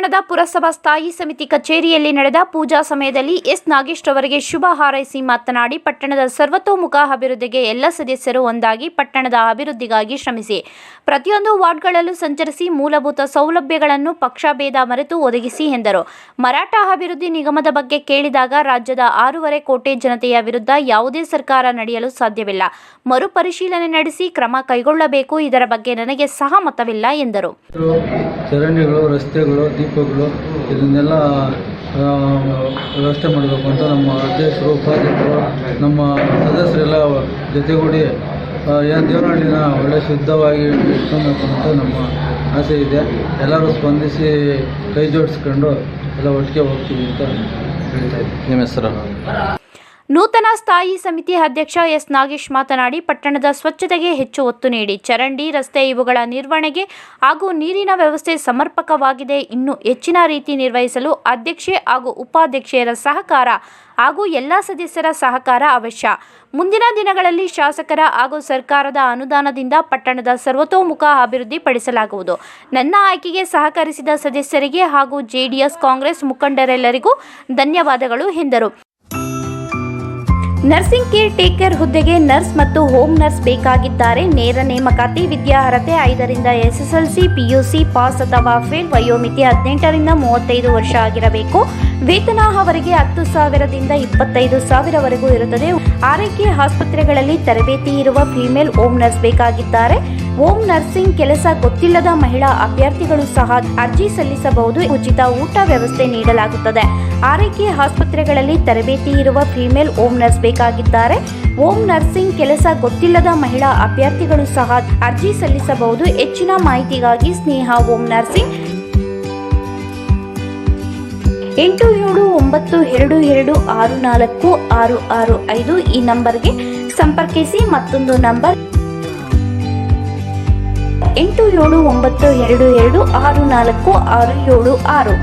ಪಟ್ಟಣದ ಪುರಸಭಾ ಸ್ಥಾಯಿ ಸಮಿತಿ ಕಚೇರಿಯಲ್ಲಿ ನಡೆದ ಪೂಜಾ ಸಮಯದಲ್ಲಿ ಎಸ್ ನಾಗೇಶ್ ಅವರಿಗೆ ಶುಭ ಹಾರೈಸಿ ಮಾತನಾಡಿ, ಪಟ್ಟಣದ ಸರ್ವತೋಮುಖ ಅಭಿವೃದ್ಧಿಗೆ ಎಲ್ಲ ಸದಸ್ಯರು ಒಂದಾಗಿ ಪಟ್ಟಣದ ಅಭಿವೃದ್ಧಿಗಾಗಿ ಶ್ರಮಿಸಿ, ಪ್ರತಿಯೊಂದು ವಾರ್ಡ್ಗಳಲ್ಲೂ ಸಂಚರಿಸಿ ಮೂಲಭೂತ ಸೌಲಭ್ಯಗಳನ್ನು ಪಕ್ಷಭೇದ ಮರೆತು ಒದಗಿಸಿ ಎಂದರು. ಮರಾಠ ಅಭಿವೃದ್ಧಿ ನಿಗಮದ ಬಗ್ಗೆ ಕೇಳಿದಾಗ ರಾಜ್ಯದ 6.5 ಕೋಟಿ ಜನತೆಯ ವಿರುದ್ಧ ಯಾವುದೇ ಸರ್ಕಾರ ನಡೆಯಲು ಸಾಧ್ಯವಿಲ್ಲ, ಮರುಪರಿಶೀಲನೆ ನಡೆಸಿ ಕ್ರಮ ಕೈಗೊಳ್ಳಬೇಕು, ಇದರ ಬಗ್ಗೆ ನನಗೆ ಸಹಮತವಿಲ್ಲ ಎಂದರು. ಚರಂಡಿಗಳು, ರಸ್ತೆಗಳು, ದೀಪಗಳು ಇದನ್ನೆಲ್ಲ ವ್ಯವಸ್ಥೆ ಮಾಡಬೇಕು ಅಂತ ನಮ್ಮ ಅಧ್ಯಕ್ಷರು, ಉಪಾಧ್ಯಕ್ಷರು, ನಮ್ಮ ಸದಸ್ಯರೆಲ್ಲ ಜೊತೆಗೂಡಿ ದೇವನಹಳ್ಳಿನ ಒಳ್ಳೆ ಶುದ್ಧವಾಗಿ ಇಟ್ಕೊಬೇಕು ಅಂತ ನಮ್ಮ ಆಸೆ ಇದೆ. ಎಲ್ಲರೂ ಸ್ಪಂದಿಸಿ ಕೈ ಜೋಡಿಸ್ಕೊಂಡು ಎಲ್ಲ ಒಟ್ಟಿಗೆ ಹೋಗ್ತೀವಿ ಅಂತ ಹೇಳ್ತಾ ಇದ್ದೀವಿ. ನಿಮ್ಮ ಹೆಸರು? ನೂತನ ಸ್ಥಾಯಿ ಸಮಿತಿ ಅಧ್ಯಕ್ಷ ಎಸ್ ನಾಗೇಶ್ ಮಾತನಾಡಿ, ಪಟ್ಟಣದ ಸ್ವಚ್ಛತೆಗೆ ಹೆಚ್ಚು ಒತ್ತು ನೀಡಿ ಚರಂಡಿ, ರಸ್ತೆ ಇವುಗಳ ನಿರ್ವಹಣೆಗೆ ಹಾಗೂ ನೀರಿನ ವ್ಯವಸ್ಥೆ ಸಮರ್ಪಕವಾಗಿದೆ. ಇನ್ನು ಹೆಚ್ಚಿನ ರೀತಿ ನಿರ್ವಹಿಸಲು ಅಧ್ಯಕ್ಷೆ ಹಾಗೂ ಉಪಾಧ್ಯಕ್ಷೆಯರ ಸಹಕಾರ ಹಾಗೂ ಎಲ್ಲ ಸದಸ್ಯರ ಸಹಕಾರ ಅವಶ್ಯ. ಮುಂದಿನ ದಿನಗಳಲ್ಲಿ ಶಾಸಕರ ಹಾಗೂ ಸರ್ಕಾರದ ಅನುದಾನದಿಂದ ಪಟ್ಟಣದ ಸರ್ವತೋಮುಖ ಅಭಿವೃದ್ಧಿ ಪಡಿಸಲಾಗುವುದು. ನನ್ನ ಆಯ್ಕೆಗೆ ಸಹಕರಿಸಿದ ಸದಸ್ಯರಿಗೆ ಹಾಗೂ ಜೆಡಿಎಸ್, ಕಾಂಗ್ರೆಸ್ ಮುಖಂಡರೆಲ್ಲರಿಗೂ ಧನ್ಯವಾದಗಳು ಎಂದರು. ನರ್ಸಿಂಗ್ ಕೇರ್ ಟೇಕರ್ ಹುದ್ದೆಗೆ ನರ್ಸ್ ಮತ್ತು ಹೋಮ್ ನರ್ಸ್ ಬೇಕಾಗಿದ್ದಾರೆ. ನೇರ ನೇಮಕಾತಿ. ವಿದ್ಯಾರ್ಹತೆ 5ರಿಂದ SSLC, PUC ಪಾಸ್ ಅಥವಾ ಫೇಲ್. ವಯೋಮಿತಿ 18ರಿಂದ 35 ವರ್ಷ ಆಗಿರಬೇಕು. ವೇತನ ಅವರಿಗೆ 10,000ದಿಂದ 25,000ವರೆಗೂ ಇರುತ್ತದೆ. ಆರೈಕೆ ಆಸ್ಪತ್ರೆಗಳಲ್ಲಿ ತರಬೇತಿ ಇರುವ ಫಿಮೇಲ್ ಹೋಮ್ ನರ್ಸ್ ಬೇಕಾಗಿದ್ದಾರೆ. ಹೋಮ್ ನರ್ಸಿಂಗ್ ಕೆಲಸ ಗೊತ್ತಿಲ್ಲದ ಮಹಿಳಾ ಅಭ್ಯರ್ಥಿಗಳು ಸಹ ಅರ್ಜಿ ಸಲ್ಲಿಸಬಹುದು. ಉಚಿತ ಊಟ ವ್ಯವಸ್ಥೆ ನೀಡಲಾಗುತ್ತದೆ. ಆರೈಕೆ ಆಸ್ಪತ್ರೆಗಳಲ್ಲಿ ತರಬೇತಿ ಇರುವ ಫಿಮೇಲ್ ಹೋಮ್ ನರ್ಸ್ ಬೇಕಾಗಿದ್ದಾರೆ. ಹೋಮ್ ನರ್ಸಿಂಗ್ ಕೆಲಸ ಗೊತ್ತಿಲ್ಲದ ಮಹಿಳಾ ಅಭ್ಯರ್ಥಿಗಳು ಸಹ ಅರ್ಜಿ ಸಲ್ಲಿಸಬಹುದು. ಹೆಚ್ಚಿನ ಮಾಹಿತಿಗಾಗಿ ಸ್ನೇಹ ಹೋಮ್ ನರ್ಸಿಂಗ್ 8792264665 ಈ ನಂಬರ್ಗೆ ಸಂಪರ್ಕಿಸಿ. ಮತ್ತೊಂದು ನಂಬರ್ 8792264676.